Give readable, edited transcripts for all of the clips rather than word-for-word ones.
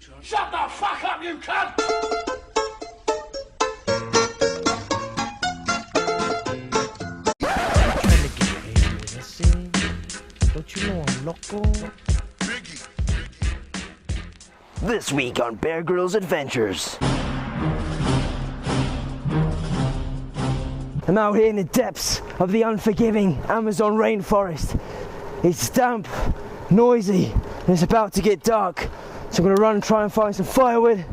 Shut the fuck up, you cunt! Trying to get paid, listen. Don't you know I'm loco? This week on Bear Grylls Adventures. I'm out here in the depths of the unforgiving Amazon rainforest. It's damp, noisy, and it's about to get dark. So I'm gonna run and try and find some firewood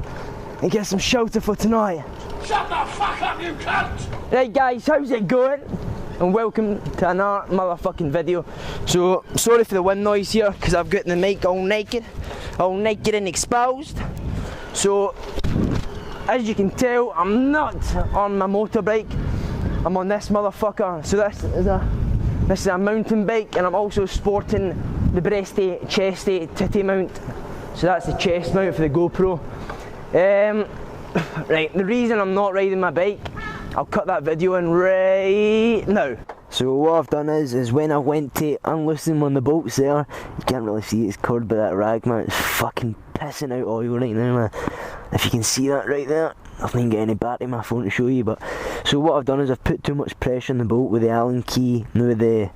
and get some shelter for tonight. Shut the fuck up, you cunt! Hey guys, how's it going? And welcome to another motherfucking video. So, sorry for the wind noise here, because I've got the mic all naked and exposed. So, as you can tell, I'm not on my motorbike. I'm on this motherfucker. So this is a mountain bike, and I'm also sporting the breasty, chesty, titty mount. So that's the chest mount for the GoPro. Right, the reason I'm not riding my bike, I'll cut that video in right now. So what I've done is when I went to unloosen one of the bolts there, you can't really see it's covered by that rag, man. It's fucking pissing out oil right now, man. If you can see that right there, I've not got any battery in my phone to show you, but so what I've done is I've put too much pressure on the bolt with the Allen key, with the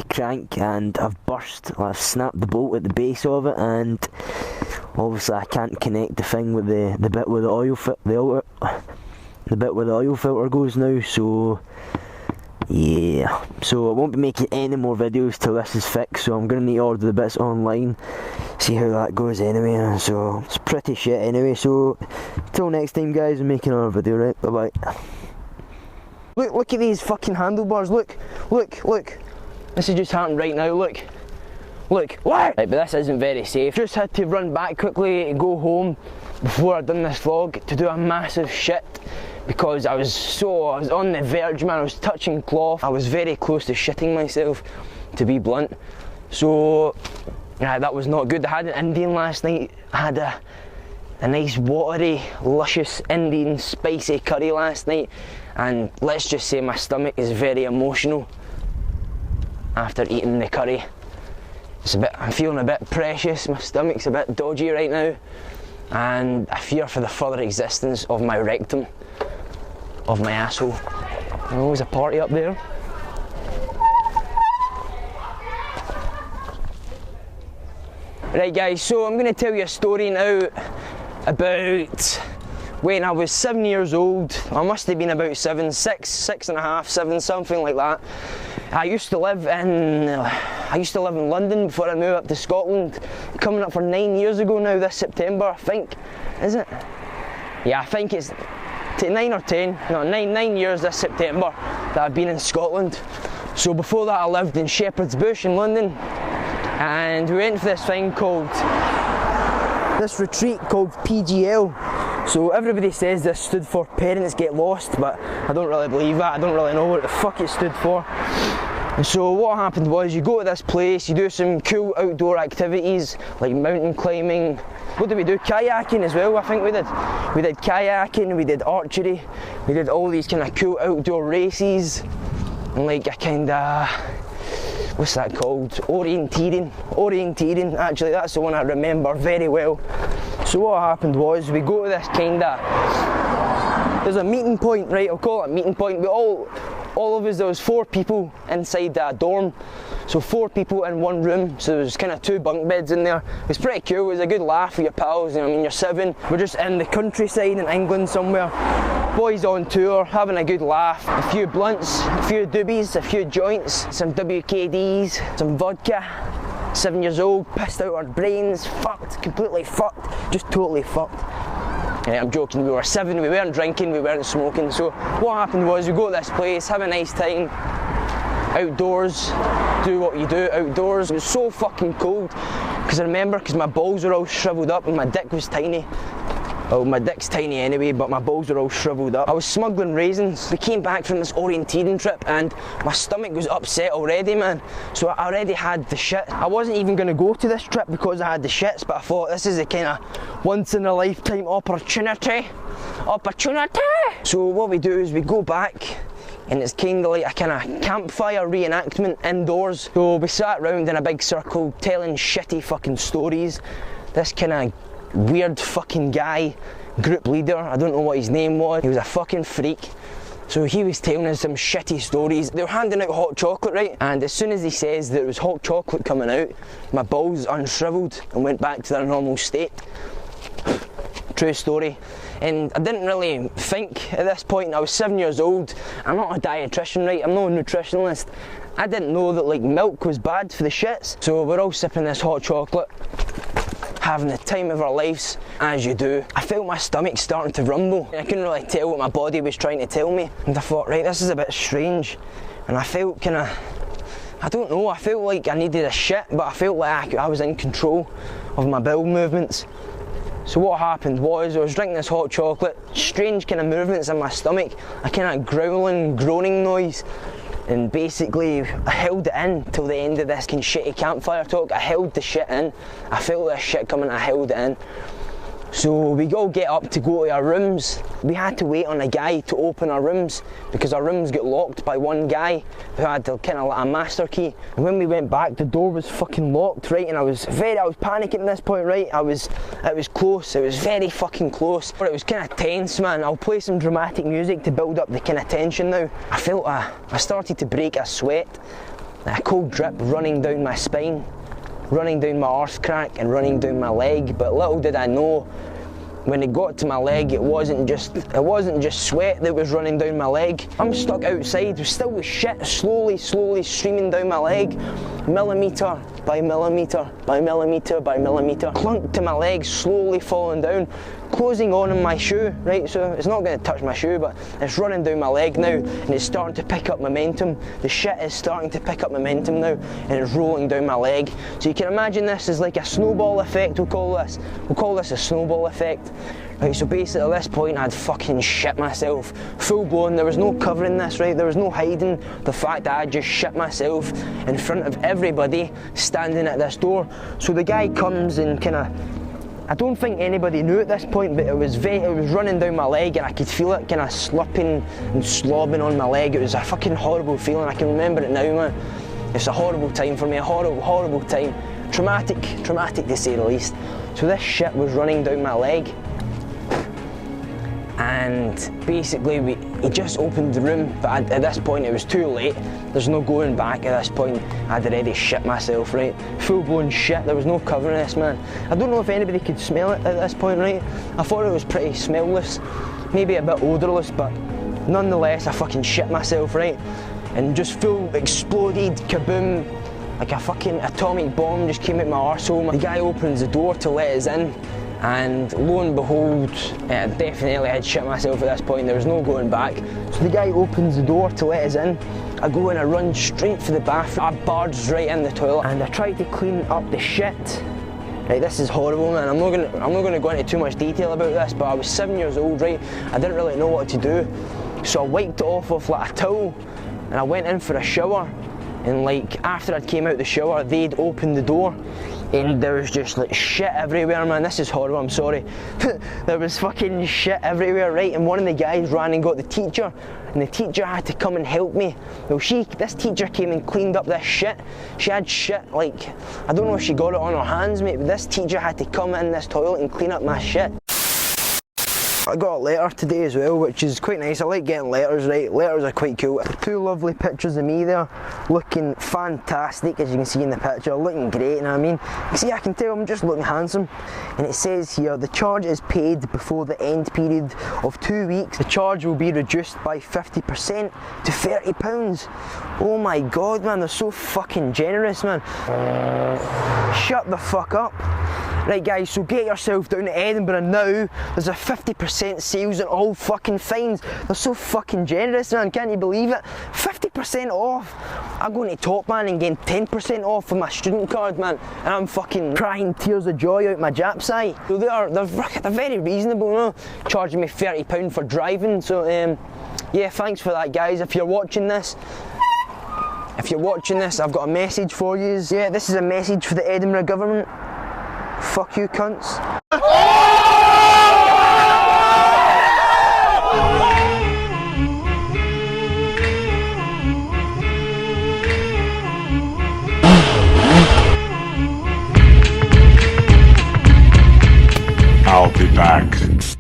crank, and I've snapped the bolt at the base of it, and obviously I can't connect the thing with the bit where the oil filter goes now. So yeah, so I won't be making any more videos till this is fixed, so I'm gonna need to order the bits online, see how that goes anyway. So it's pretty shit anyway, so till next time guys, I'm making another video, right? Bye bye. Look at these fucking handlebars, look. This has just happened right now, look. What? Right, but this isn't very safe. Just had to run back quickly and go home before I'd done this vlog to do a massive shit, because I was on the verge, man. I was touching cloth. I was very close to shitting myself, to be blunt. So yeah, that was not good. I had an Indian last night. I had a nice watery, luscious Indian spicy curry last night, and let's just say my stomach is very emotional after eating the curry. I'm feeling a bit precious, my stomach's a bit dodgy right now, and I fear for the further existence of my rectum, of my asshole. Oh, there's a party up there. Right guys, so I'm going to tell you a story now about when I was 7 years old. I must have been about six and a half, seven, something like that. I used to live in London before I moved up to Scotland. Coming up for 9 years ago now this September, I think, is it? Yeah, I think it's 9 or 10. No, 9 years this September that I've been in Scotland. So before that I lived in Shepherd's Bush in London, and we went for this retreat called PGL. So everybody says this stood for Parents Get Lost, but I don't really believe that. I don't really know what the fuck it stood for. And so what happened was, you go to this place, you do some cool outdoor activities like mountain climbing. What did we do? Kayaking as well, I think we did. We did kayaking, we did archery, we did all these kind of cool outdoor races, and like a kind of, what's that called? Orienteering, actually that's the one I remember very well. So what happened was, we go to this kind of, there's a meeting point, right, I'll call it a meeting point. We all of us, there was 4 people inside a dorm, so 4 people in one room, so there was kind of 2 bunk beds in there. It was pretty cool, it was a good laugh with your pals, you know what I mean, you're 7, we're just in the countryside in England somewhere, boys on tour, having a good laugh, a few blunts, a few doobies, a few joints, some WKDs, some vodka. 7 years old, pissed out our brains, fucked, completely fucked, just totally fucked. Yeah, I'm joking, we were 7, we weren't drinking, we weren't smoking. So what happened was, we go to this place, have a nice time, outdoors, do what you do outdoors. It was so fucking cold, because I remember, because my balls were all shriveled up and my dick was tiny. Oh, my dick's tiny anyway, but my balls are all shriveled up. I was smuggling raisins. We came back from this orienteering trip and my stomach was upset already, man. So I already had the shit. I wasn't even going to go to this trip because I had the shits, but I thought this is a kind of once in a lifetime opportunity. So what we do is we go back, and it's kind of like a kind of campfire reenactment indoors. So we sat round in a big circle telling shitty fucking stories. This kind of weird fucking guy, group leader, I don't know what his name was, he was a fucking freak. So he was telling us some shitty stories. They were handing out hot chocolate, right? And as soon as he says there was hot chocolate coming out, my balls unshriveled and went back to their normal state. True story. And I didn't really think at this point, I was 7 years old, I'm not a dietitian, right? I'm not a nutritionalist. I didn't know that like milk was bad for the shits. So we're all sipping this hot chocolate, having the time of our lives, as you do. I felt my stomach starting to rumble. I couldn't really tell what my body was trying to tell me. And I thought, right, this is a bit strange. And I felt kind of, I don't know, I felt like I needed a shit, but I felt like I was in control of my bowel movements. So what happened was, I was drinking this hot chocolate, strange kind of movements in my stomach, a kind of growling, groaning noise. And basically, I held it in till the end of this kind of shitty campfire talk. I held the shit in. I felt this shit coming, I held it in. So we all get up to go to our rooms. We had to wait on a guy to open our rooms because our rooms got locked by one guy who had kind of like a master key. And when we went back, the door was fucking locked, right? And I was panicking at this point, right? It was close, it was very fucking close. But it was kind of tense, man. I'll play some dramatic music to build up the kind of tension now. I felt I started to break a sweat, a cold drip running down my spine, running down my arse crack and running down my leg. But little did I know, when it got to my leg, it wasn't just sweat that was running down my leg. I'm stuck outside, still with shit slowly streaming down my leg, millimetre by millimetre by millimetre by millimetre, clunked to my leg, slowly falling down, closing on my shoe, right? So it's not going to touch my shoe, but it's running down my leg now, and it's starting to pick up momentum. The shit is starting to pick up momentum now, and it's rolling down my leg. So you can imagine this is like a snowball effect, we'll call this a snowball effect. Right, so basically at this point I'd fucking shit myself, full blown. There was no covering this, right? There was no hiding the fact that I just shit myself in front of everybody standing at this door. So the guy comes and kind of, I don't think anybody knew at this point, but it was running down my leg and I could feel it kind of slipping and slobbing on my leg. It was a fucking horrible feeling. I can remember it now, man. It's a horrible time for me, a horrible time. Traumatic to say the least. So this shit was running down my leg. And basically he just opened the room, but at this point it was too late. There's no going back at this point. I'd already shit myself, right? Full blown shit, there was no covering this, man. I don't know if anybody could smell it at this point, right? I thought it was pretty smellless, maybe a bit odourless, but nonetheless I fucking shit myself, right? And just full exploded, kaboom, like a fucking atomic bomb just came out my arsehole. The guy opens the door to let us in, and lo and behold, I definitely had shit myself at this point. There was no going back. So the guy opens the door to let us in. I go and I run straight for the bathroom. I barged right in the toilet and I tried to clean up the shit. Right, this is horrible, man. I'm not gonna go into too much detail about this, but I was 7 years old, right? I didn't really know what to do. So I wiped it off with like a towel and I went in for a shower. And like after I came out the shower, they'd opened the door. And there was just like shit everywhere, man. This is horrible, I'm sorry. There was fucking shit everywhere, right? And one of the guys ran and got the teacher, and the teacher had to come and help me. Well, this teacher came and cleaned up this shit. She had shit, like, I don't know if she got it on her hands, mate, but this teacher had to come in this toilet and clean up my shit. I got a letter today as well, which is quite nice. I like getting letters, right? Letters are quite cool. Two lovely pictures of me there, looking fantastic, as you can see in the picture, looking great, you know what I mean? See, I can tell I'm just looking handsome. And it says here, the charge is paid before the end period of 2 weeks. The charge will be reduced by 50% to £30. Oh my god, man, they're so fucking generous, man. Shut the fuck up. Right guys, so get yourself down to Edinburgh now. There's a 50% sales on all fucking fines. They're so fucking generous, man, can't you believe it? 50% off. I'm going to Top Man and getting 10% off for my student card, man. And I'm fucking crying tears of joy out my Jap's eye. So they're very reasonable, you know, charging me £30 for driving. So yeah, thanks for that, guys. If you're watching this, I've got a message for you. Yeah, this is a message for the Edinburgh government. Fuck you, cunts. I'll be back.